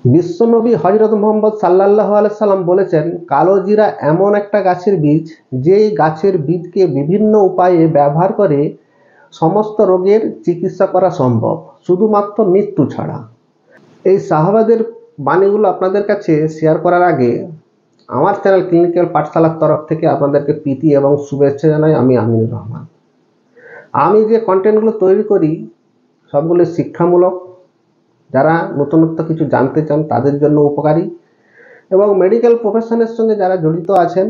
বিশ্বনবী হযরত মুহাম্মদ সাল্লাল্লাহু আলাইহি সাল্লাম বলেছেন, কালো জিরা এমন একটা গাছের বীজ, যে গাছের বীজকে বিভিন্ন উপায়ে ব্যবহার করে সমস্ত রোগের চিকিৎসা করা সম্ভব, শুধুমাত্র মৃত্যু ছাড়া। এই সাহাবাদের বাণীগুলো আপনাদের কাছে শেয়ার করার আগে আমার চ্যানেল ক্লিনিক্যাল পাঠশালার তরফ থেকে আপনাদেরকে প্রীতি এবং শুভেচ্ছা জানাই। আমি আমিনুর রহমান। আমি যে কন্টেন্টগুলো তৈরি করি সবগুলো শিক্ষামূলক, যারা নতুনত্ব কিছু জানতে চান তাদের জন্য উপকারী, এবং মেডিকেল প্রফেশনের সঙ্গে যারা জড়িত আছেন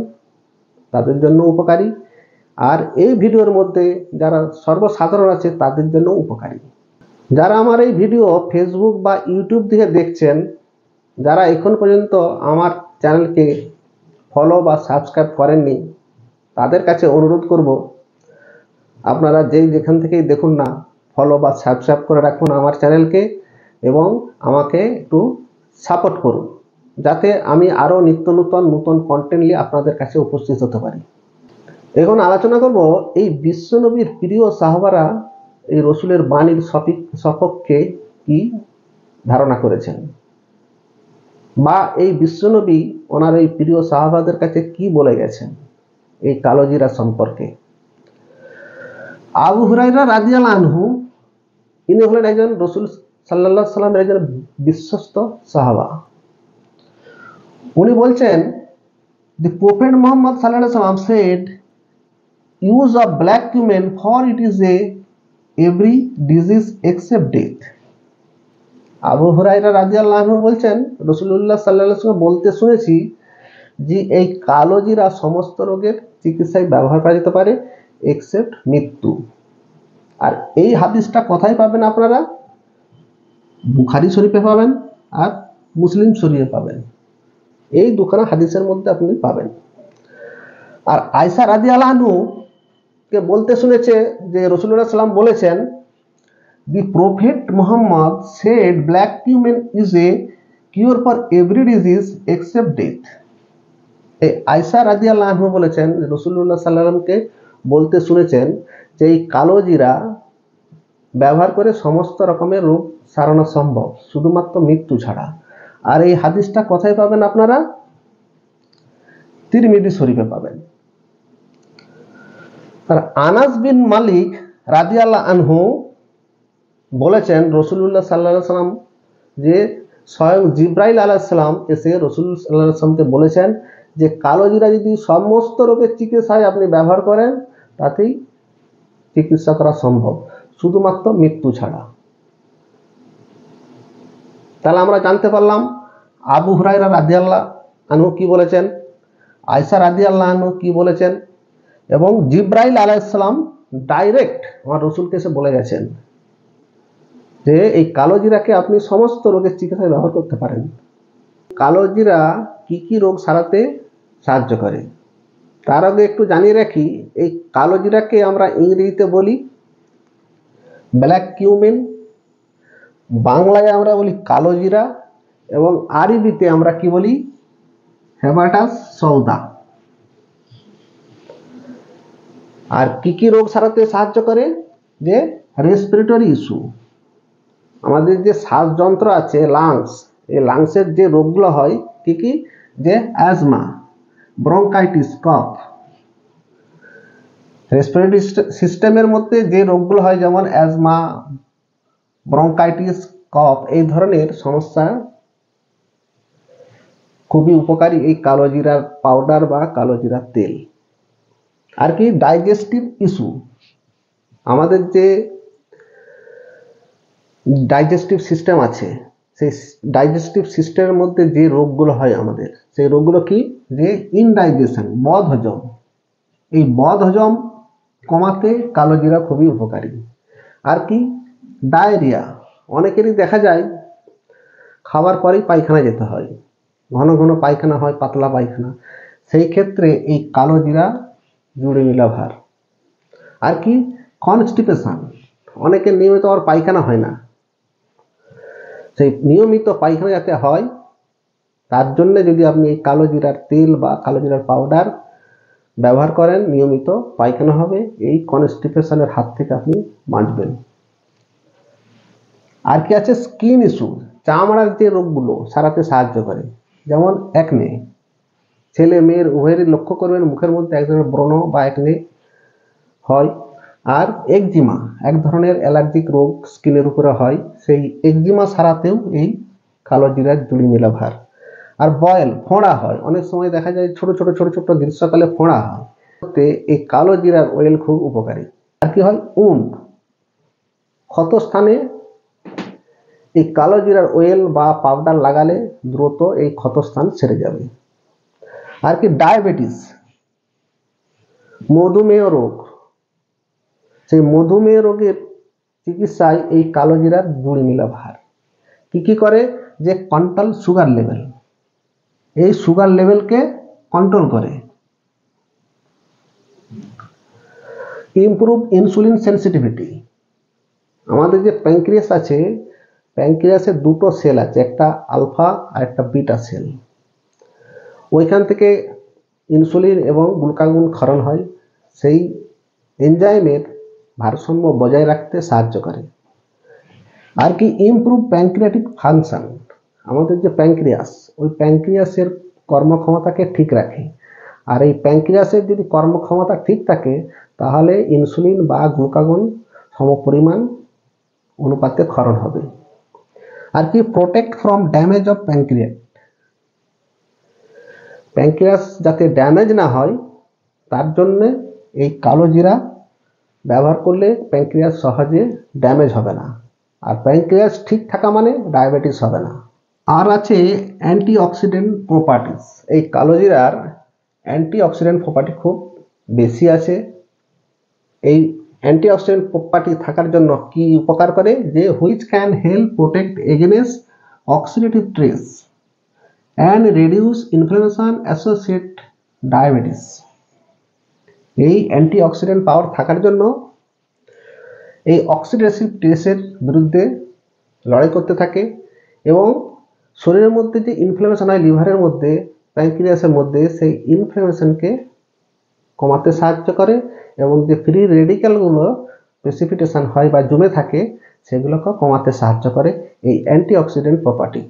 তাদের জন্য উপকারী, আর এই ভিডিওর মধ্যে যারা সর্বসাধারণ আছে তাদের জন্য উপকারী। যারা আমার এই ভিডিও ফেসবুক বা ইউটিউব থেকে দেখছেন, যারা এখন পর্যন্ত আমার চ্যানেলকে ফলো বা সাবস্ক্রাইব করেননি, তাদের কাছে অনুরোধ করব, আপনারা যেখান থেকেই দেখুন না, ফলো বা সাবস্ক্রাইব করে রাখুন আমার চ্যানেলকে এবং আমাকে একটু সাপোর্ট করুন, যাতে আমি আরও নিত্য নতুন কন্টেন্ট নিয়ে আপনাদের কাছে উপস্থিত হতে পারি। এখন আলোচনা করব এই বিশ্বনবীর প্রিয় সাহাবারা এই রসুলের বাণীর সপক্ষে কি ধারণা করেছেন, বা এই বিশ্বনবী ওনার এই প্রিয় সাহাবাদের কাছে কি বলে গেছেন এই কালোজিরা সম্পর্কে। আবু হুরায়রা রাদিয়াল্লাহু আনহু, ইনি হলেন একজন রসুল সাল্লাল্লাহু আলাইহি সাল্লামের একজন বিশ্বস্ত সাহাবা। উনি বলছেন, দি প্রফেট মুহাম্মদ সাল্লাল্লাহু আলাইহি ওয়াসাল্লাম shed, use of black cumin, for it is a every disease except death. Abu Hurairah রাদিয়াল্লাহু আনহু বলছেন, রাসূলুল্লাহ সাল্লাল্লাহু আলাইহি ওয়াসাল্লাম বলতে শুনেছি যে এই কালো জিরা সমস্ত রোগের চিকিৎসায় ব্যবহার করা যেতে পারে এক্সেপ্ট মৃত্যু। আর এই হাদিসটা কোথায় পাবেন আপনারা? বুখারী শরীফে পাবেন আর মুসলিম শরীফে পাবেন। এই দুখানা হাদিসের মধ্যে আপনি পাবেন। আর আয়েশা রাদিয়াল্লাহু আনহু কে বলতে শুনেছে যে রাসূলুল্লাহ সাল্লাম বলেছেন, the prophet Muhammad said black cumin is a cure for every disease except death. এই আয়েশা রাদিয়াল্লাহু আনহু বলেছেন, রাসূলুল্লাহ সাল্লাল্লাহু আলাইহি ওয়াসাল্লামকে বলতে শুনেছেন যে এই কালো জিরা ব্যবহার করে সমস্ত রকমের রোগ সারানো সম্ভব, শুধুমাত্র মৃত্যু ছাড়া। আর এই হাদিসটা কোথায় পাবেন আপনারা? তিরমিজি শরীফে পাবেন। আর আনাস বিন মালিক রাদিয়াল্লাহু আনহু বলেছেন, রাসূলুল্লাহ সাল্লাল্লাহু আলাইহি ওয়াসাল্লাম যে স্বয়ং জিবরাইল আলাইহিস সালাম এসে রাসূল সাল্লাল্লাহু আলাইহি ওয়াসাল্লামকে বলেছেন যে কালো জিরা যদি সমস্ত রোগের চিকিৎসায় আপনি ব্যবহার করেন তাতেই চিকিৎসা করা সম্ভব, শুধুমাত্র মৃত্যু ছাড়া। তাহলে আমরা জানতে পারলাম আবু হুরায়রা রাদিয়াল্লাহু আনহু কি বলেছেন, আয়েশা রাদিয়াল্লাহু আনহু কি বলেছেন, এবং জিবরাইল আলাইহিস সালাম ডাইরেক্ট আমার রাসূলকে এসে বলে গেছেন যে এই কালো জিরাকে আপনি সমস্ত রোগের চিকিৎসায় ব্যবহার করতে পারেন। কালো জিরা কি কি রোগ সারাতে সাহায্য করে তার আগে একটু জানিয়ে রাখি, এই কালো জিরাকে আমরা ইংরেজিতে বলি ব্ল্যাক কিউমেন, বাংলায় আমরা বলি কালো জিরা, এবং আরবিতে আমরা কি বলি? হেবাটাস সৌদা। আর কি কি রোগ সারাতে সাহায্য করে? যে রেসপিরেটরি ইস্যু, আমাদের যে শ্বাসযন্ত্র আছে লাংস, এই লাংসের যে রোগগুলো হয় কি কি? যে অ্যাজমা, ব্রঙ্কাইটিস, কফ। রেসপিরেটরি সিস্টেমের মধ্যে যে রোগগুলো হয় যেমন অ্যাজমা, ব্রঙ্কাইটিস, কফ, এই ধরনের সমস্যা খুবই উপকারী এই কালো জিরার পাউডার বা কালো জিরার তেল। আর কি ডাইজেস্টিভ ইস্যু, আমাদের যে ডাইজেস্টিভ সিস্টেম আছে সেই ডাইজেস্টিভ সিস্টেমের মধ্যে যে রোগগুলো হয় আমাদের, সেই রোগগুলো কি? যে ইনডাইজেশন, বদহজম। এই বদহজম কমাতে কালো জিরা খুবই উপকারী। আর কি ডায়রিয়া, অনেকেরই দেখা যায় খাবার পরেই পায়খানা যেতে হয়, ঘন ঘন পায়খানা হয়, পাতলা পায়খানা, সেই ক্ষেত্রে এই কালো জিরা জুড়ে মিলা ভার। আর কি কনস্টিপেশন, অনেকের নিয়মিত আর পায়খানা হয় না, সেই নিয়মিত পায়খানা যাতে হয় তার জন্য যদি আপনি এই কালো জিরার তেল বা কালো জিরার পাউডার ব্যবহার করেন, নিয়মিত পায়খানা হবে, এই কনস্টিপেশনের হাত থেকে আপনি বাঁচবেন। আর কি আছে? স্কিন ইস্যু, চামড়ার যে রোগগুলো সারাতে সাহায্য করে, যেমন একনে। ছেলে মেয়ের উভয়েরই লক্ষ্য করবেন মুখের মধ্যে এক ধরনের ব্রণ বা একনে হয়। আর একজিমা, এক ধরনের অ্যালার্জিক রোগ স্কিনের উপরে হয়, সেই একজিমা সারাতেও এই কালো জিরার জুড়ি মেলা ভার। আর বয়েল, ফোঁড়া হয়, অনেক সময় দেখা যায় ছোট ছোট ছোট ছোট গ্রীষ্মকালে ফোঁড়া হয়, এই কালো জিরার অয়েল খুব উপকারী। আর কি হয়, উন্ড, ক্ষত স্থানে এই কালো জিরার অয়েল বা পাউডার লাগালে দ্রুত এই ক্ষতস্থান সেরে যাবে। আর কি ডায়াবেটিস, মধুমেহ রোগ, সেই মধুমেহ রোগের চিকিৎসায় এই কালো জিরার জুড়ি মেলা ভার। কি কি করে, যে কন্ট্রোল সুগার লেভেল, এই সুগার লেভেলকে কন্ট্রোল করে। ইমপ্রুভ ইনসুলিন সেন্সিটিভিটি, আমাদের যে প্যানক্রিয়াস আছে, প্যানক্রিয়াসের দুটো সেল আছে, একটা আলফা আর একটা বিটা সেল। ওইখান থেকে ইনসুলিন এবং গ্লুকাগন ক্ষরণ হয়, সেই এনজাইমের ভারসাম্য বজায় রাখতে সাহায্য করে। আর কি ইমপ্রুভ প্যানক্রিয়াটিক ফাংশন, আমাদের যে প্যানক্রিয়াস, ওই প্যানক্রিয়াসের কর্মক্ষমতাকে ঠিক রাখে। আর এই প্যানক্রিয়াসের যদি কর্মক্ষমতা ঠিক থাকে তাহলে ইনসুলিন বা গ্লুকাগন সমপরিমাণ অনুপাতে ক্ষরণ হবে। আর কি protect from damage of pancreas, pancreas যাতে ড্যামেজ না হয় তার জন্যে এই কালো জিরা ব্যবহার করলে প্যানক্রিয়াস সহজে ড্যামেজ হবে না। আর প্যানক্রিয়াস ঠিক থাকা মানে ডায়াবেটিস হবে না। আর আছে অ্যান্টিঅক্সিডেন্ট প্রপার্টিস, এই কালো জিরার অ্যান্টিঅক্সিডেন্ট প্রপার্টি খুব বেশি আছে। এই অ্যান্টিঅক্সিডেন্ট প্রপার্টি থাকার জন্য কি উপকার করে, যে which can help protect against oxidative stress and reduce inflammation associate diabetes. এই অ্যান্টিঅক্সিডেন্ট পাওয়ার থাকার জন্য এই অক্সিডেটিভ স্ট্রেসের বিরুদ্ধে লড়াই করতে থাকে এবং শরীরের মধ্যে যে ইনফ্লামেশন হয় লিভারের মধ্যে, প্যানক্রিয়াসের মধ্যে, সেই ইনফ্লামেশনকে কমাতে সাহায্য করে এবং যে ফ্রি রেডিক্যালগুলো প্রেসিপিটেশন হয় বা জমে থাকে সেগুলোকে কমাতে সাহায্য করে এই অ্যান্টিঅক্সিডেন্ট প্রপার্টি।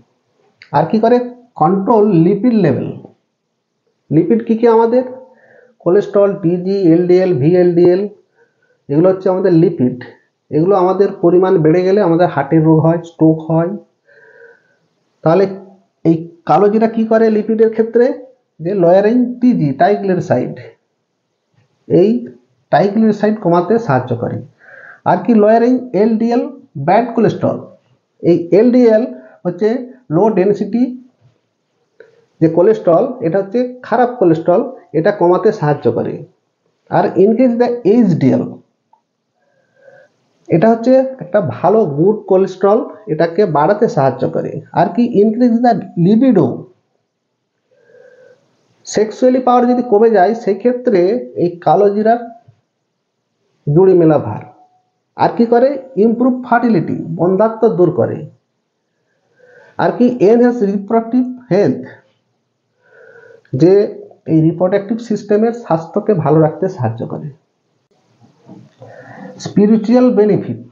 আর কি করে, কন্ট্রোল লিপিড লেভেল। লিপিড কি কি আমাদের, কোলেস্ট্রল, টিজি, এলডিএল, ভিএলডিএল, এগুলো হচ্ছে আমাদের লিপিড। এগুলো আমাদের পরিমাণ বেড়ে গেলে আমাদের হার্টের রোগ হয়, স্ট্রোক হয়। তাহলে এই কালো জিরা কি করে লিপিডের ক্ষেত্রে, যে লয়ারিং টিজি, ট্রাইগ্লিসারাইড, এই ট্রাইগ্লিসারাইড কমাতে সাহায্য করে। আর কি লয়ারিং এলডিএল, ব্যাড কোলেস্ট্রল, এই এলডিএল হচ্ছে লো ডেনসিটি যে কোলেস্ট্রল, এটা হচ্ছে খারাপ কোলেস্ট্রল, এটা কমাতে সাহায্য করে। আর ইনক্রিজ দ্য এইচডিএল, এটা হচ্ছে একটা ভালো গুড কোলেস্ট্রল, এটাকে বাড়াতে সাহায্য করে। আর কি ইনক্রিজ দ্য লিবিডো, সেক্সুয়ালি পাওয়ার যদি কমে যায় সেই ক্ষেত্রে এই কালো জিরার জুড়ি মেলা ভার। আর কি করে, ইমপ্রুভ ফার্টিলিটি, বন্ধ্যাত্ব দূর করে। আর কি এনহ্যান্স রিপ্রোডাক্টিভ হেলথ, যে এই রিপ্রোডাক্টিভ সিস্টেমের স্বাস্থ্যকে ভালো রাখতে সাহায্য করে। স্পিরিচুয়াল বেনিফিট,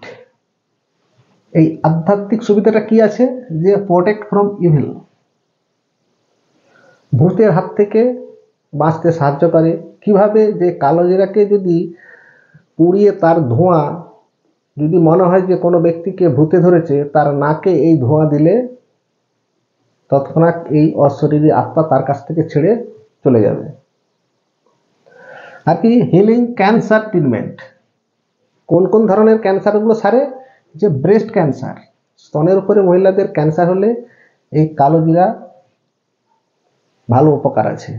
এই আধ্যাত্মিক সুবিধাটা কি আছে, যে প্রোটেক্ট ফ্রম ইভিল, ভূতের হাত থেকে বাঁচতে সাহায্য করে। কিভাবে, যে কালো জিরাকে যদি পুড়িয়ে তার ধোঁয়া, যদি মনে হয় যে কোনো ব্যক্তিকে ভূতে ধরেছে, তার নাকে এই ধোঁয়া দিলে তৎক্ষণাৎ এই অশরীরী আত্মা তার কাছ থেকে ছেড়ে চলে যাবে। আর কি হিলিং ক্যান্সার ট্রিটমেন্ট, কোন কোন ধরনের ক্যান্সারগুলো সারে, যে ব্রেস্ট ক্যান্সার, স্তনের উপরে মহিলাদের ক্যান্সার হলে এই কালো জিরা ভালো উপকার আছে।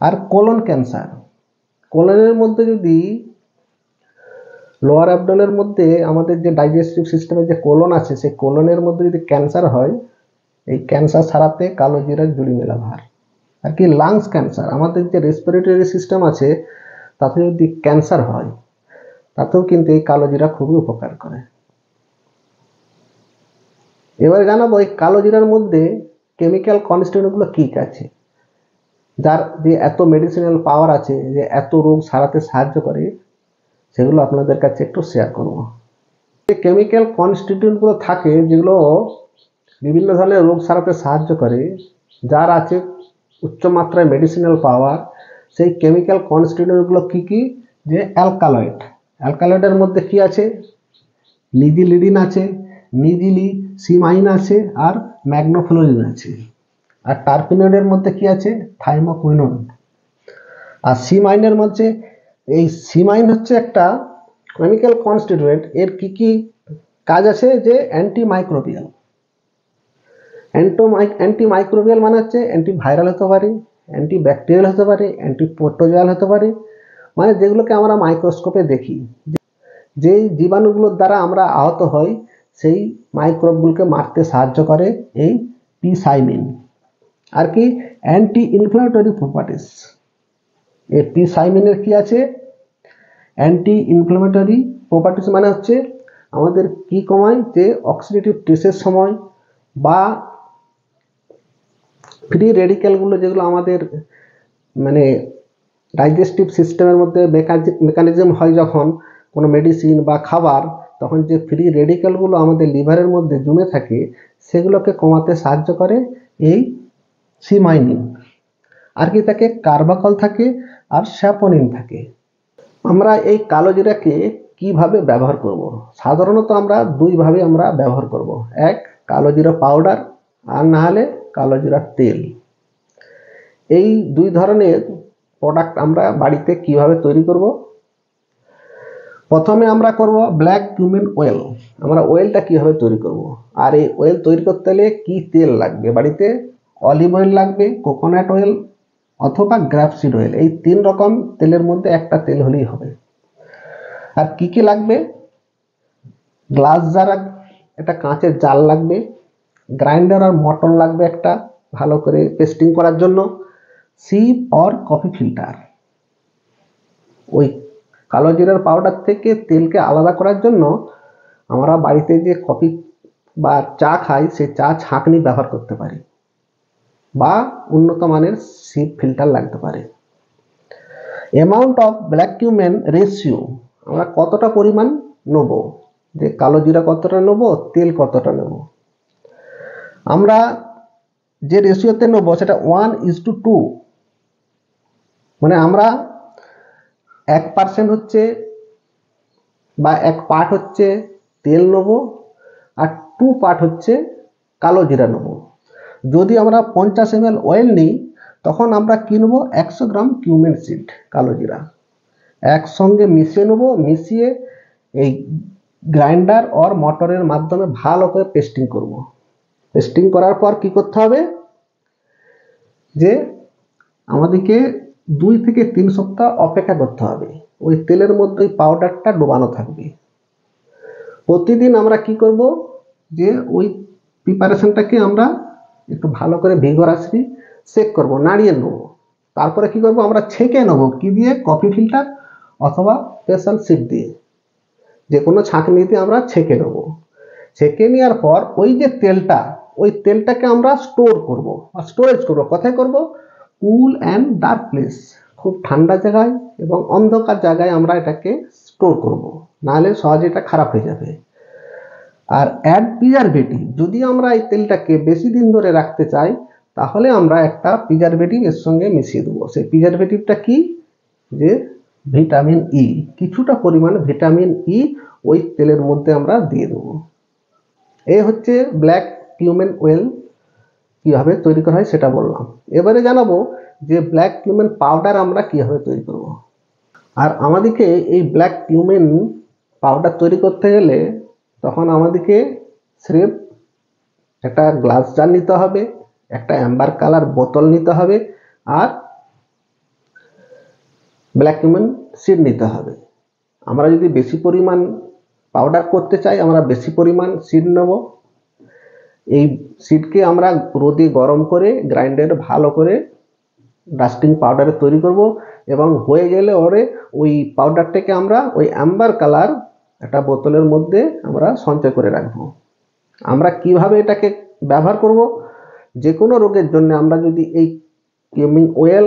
আর কোলন ক্যান্সার, কোলনের মধ্যে যদি লোয়ার অ্যাবডোমেনের মধ্যে আমাদের যে ডাইজেস্টিভ সিস্টেমের যে কোলন আছে, সেই কোলনের মধ্যে যদি ক্যান্সার হয়, এই ক্যান্সার সারাতে কালো জিরার জুড়ি মেলা ভার। আর কি লাংস ক্যান্সার, আমাদের যে রেসপিরেটরি সিস্টেম আছে তাতে যদি ক্যান্সার হয় তাতেও কিন্তু এই কালো জিরা খুবই উপকার করে। এবারে জানাবো এই কালো জিরার মধ্যে কেমিক্যাল কনস্টিটিউয়েন্টগুলো কি আছে, যার যে এত মেডিসিনাল পাওয়ার আছে, যে এত রোগ সারাতে সাহায্য করে, সেগুলো আপনাদের কাছে একটু শেয়ার করব। যে কেমিক্যাল কনস্টিটিউয়েন্টগুলো থাকে, যেগুলো বিভিন্ন ধরনের রোগ সারাতে সাহায্য করে, যার আছে উচ্চ মাত্রায় মেডিসিনাল পাওয়ার। সেই কেমিক্যাল কনস্টিটিউয়েন্টগুলো কি কি? যে অ্যালকালয়েড। অ্যালকালয়েডের মধ্যে কি আছে? নিজিলিডিন আছে, নিজিলি সিমাইন আছে, আর ম্যাগনোফ্লোরিন আছে। আর টার্পিনয়েডের মধ্যে কি আছে? থাইমোকুইনোন। আর সিমাইনের মধ্যে, এই সিমাইন হচ্ছে একটা কেমিক্যাল কনস্টিটিউয়েন্ট। এর কি কি কাজ আছে? যে অ্যান্টিমাইক্রোবিয়াল। অ্যান্টিমাইক্রোবিয়াল মানে হচ্ছে অ্যান্টিভাইরাল হতে পারে, অ্যান্টিব্যাকটেরিয়াল হতে পারে, অ্যান্টিপ্রোটোজোয়াল হতে পারে, মানে যেগুলোকে আমরা মাইক্রোস্কোপে দেখি। যেই জীবাণুগুলোর দ্বারা আমরা আহত হই সেই মাইক্রোবগুলোকে মারতে সাহায্য করে এই পিসাইমিন। আর কি? Anti inflammatory properties. এই পিসাইমিনের কি আছে? অ্যান্টি ইনফ্লামেটরি প্রপার্টিস মানে হচ্ছে আমাদের কি কমায়? যে অক্সিডেটিভ স্ট্রেসের সময় বা ফ্রি রেডিক্যালগুলো যেগুলো আমাদের মানে ডাইজেস্টিভ সিস্টেমের মধ্যে মেকানিজম হয় যখন কোনো মেডিসিন বা খাবার, তখন যে ফ্রি রেডিক্যালগুলো আমাদের লিভারের মধ্যে জমে থাকে সেগুলোকে কমাতে সাহায্য করে এই সিমাইনিন। আর কি থাকে? কার্বাকল থাকে আর স্যাপোনিন থাকে। আমরা এই কালো জিরাকে কিভাবে ব্যবহার করব? সাধারণত আমরা দুইভাবে আমরা ব্যবহার করব। এক, কালো জিরা পাউডার, আর না হলে কালো জিরার তেল। এই দুই ধরনের প্রোডাক্ট আমরা বাড়িতে কিভাবে তৈরি করব? প্রথমে আমরা করব ব্ল্যাক কিউমিন অয়েল। আমরা অয়েলটা কিভাবে তৈরি করব? আর এই অয়েল তৈরি করতে হলে কি তেল লাগবে বাড়িতে? অলিভ অয়েল লাগবে, কোকোনাট অয়েল অথবা গ্রাপসিড অয়েল। এই 3 রকম তেলের মধ্যে একটা তেল হলেই হবে। আর কি কি লাগবে? গ্লাস জার, একটা কাঁচের জাল লাগবে, গ্রাইন্ডার আর মটর লাগবে একটা ভালো করে পেস্টিং করার জন্য, সিপ অর কফি ফিল্টার। ওই কালো জিরার পাউডার থেকে তেলকে আলাদা করার জন্য আমরা বাড়িতে যে কফি বা চা খাই সেই চা ছাঁকনি ব্যবহার করতে পারি, বা উন্নত মানের সিপ ফিল্টার লাগতে পারে। Amount of black cumin ratio, আমরা কতটা পরিমাণ নেব, যে কালো জিরা কতটা নেব, তেল কতটা নেব। আমরা যে রেশিওতে নেব সেটা 1:2, মানে আমরা 1% হচ্ছে বা 1 পার্ট হচ্ছে তেল নেব আর 2 পার্ট হচ্ছে কালো জিরা নেব। যদি আমরা 50 ml অয়েল নিই তখন আমরা কিনব 100 গ্রাম কিউমেন সিড, কালো জিরা একসঙ্গে মিশিয়ে নেব। মিশিয়ে এই গ্রাইন্ডার আর মোটরের মাধ্যমে ভালো করে পেস্টিং করব। পেস্টিং করার পর কি করতে হবে? যে আমাদেরকে 2 থেকে 3 সপ্তাহ অপেক্ষা করতে হবে। ওই তেলের মধ্যে ওই পাউডারটা ডোবানো থাকবে। প্রতিদিন আমরা কি করব? যে ওই প্রিপারেশনটাকে আমরা একটু ভালো করে ভিগরাসলি চেক করব, নাড়িয়ে নেব। তারপরে কি করব? আমরা ছেঁকে নেব। কি দিয়ে? কফি ফিল্টার অথবা স্পেশাল সিপ দিয়ে, যে কোনো ছাঁকনি দিয়ে আমরা ছেঁকে নেব। ছেঁকে নেওয়ার পর ওই যে তেলটা, ওই তেলটাকে আমরা স্টোর করব আর স্টোরেজ করব। কোথায় করব? কুল অ্যান্ড ডার্ক প্লেস, খুব ঠান্ডা জায়গায় এবং অন্ধকার জায়গায় আমরা এটাকে স্টোর করব, নাহলে সহজে এটা খারাপ হয়ে যাবে। আর অ্যাড প্রিজারভেটিভ, যদি আমরা এই তেলটাকে বেশি দিন ধরে রাখতে চাই তাহলে আমরা একটা প্রিজারভেটিভ এর সঙ্গে মিশিয়ে দেবো। সেই প্রিজারভেটিভটা কি? যে ভিটামিন ই, কিছুটা পরিমাণ ভিটামিন ই ওই তেলের মধ্যে আমরা দিয়ে দেবো। এই হচ্ছে ব্ল্যাক কিউমেন অয়েল কিভাবে তৈরি করা হয় সেটা বললাম। এবারে জানাবো যে ব্ল্যাক কিউমেন পাউডার আমরা কিভাবে তৈরি করব। আর আমাদেরকে এই ব্ল্যাক কিউমেন পাউডার তৈরি করতে গেলে তখন আমাদেরকে স্রেফ একটা গ্লাস জার নিতে হবে, একটা অ্যাম্বার কালার বোতল নিতে হবে, আর ব্ল্যাক কিউমেন সিড নিতে হবে। আমরা যদি বেশি পরিমাণ পাউডার করতে চাই আমরা বেশি পরিমাণ সিড নেব। এই সিডকে আমরা রোদে গরম করে গ্রাইন্ডারে ভালো করে ডাস্টিং পাউডারে তৈরি করব, এবং হয়ে গেলে ওই পাউডারটাকে আমরা ওই অ্যাম্বার কালার একটা বোতলের মধ্যে আমরা সঞ্চয় করে রাখবো। আমরা কিভাবে এটাকে ব্যবহার করব? যে কোনো রোগের জন্য আমরা যদি এই কিউমিন অয়েল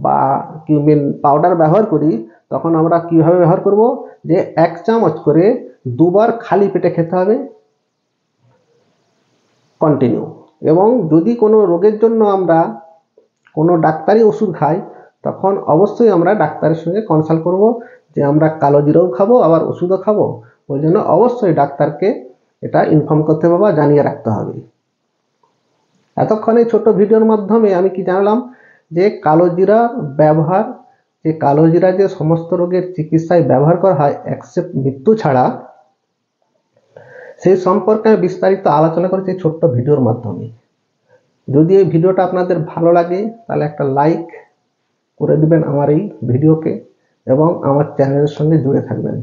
বা কিউমিন পাউডার ব্যবহার করি তখন আমরা কিভাবে ব্যবহার করব? যে 1 চামচ করে 2 বার খালি পেটে খেতে হবে। কন্টিনিউ। এবং যদি কোনো রোগের জন্য আমরা কোনো ডাক্তারি ওষুধ খাই, তখন অবশ্যই আমরা ডাক্তারের সঙ্গে কনসাল্ট করব যে আমরা কালো জিরাও খাবো আবার ওষুধও খাবো। ওই জন্য অবশ্যই ডাক্তারকে এটা ইনফর্ম করতে হবে বা জানিয়ে রাখতে হবে। এতক্ষণ এই ছোট্ট ভিডিওর মাধ্যমে আমি কি জানলাম যে কালো জিরার ব্যবহার, যে কালো জিরা যে সমস্ত রোগের চিকিৎসায় ব্যবহার করা হয় এক্সেপ্ট মৃত্যু ছাড়া, সেই সম্পর্কে আমি বিস্তারিত আলোচনা করেছি এই ছোট্ট ভিডিওর মাধ্যমে। যদি এই ভিডিওটা আপনাদের ভালো লাগে তাহলে একটা লাইক করে দিবেন আমার এই ভিডিওকে এবং আমার চ্যানেলের সঙ্গে জুড়ে থাকবেন।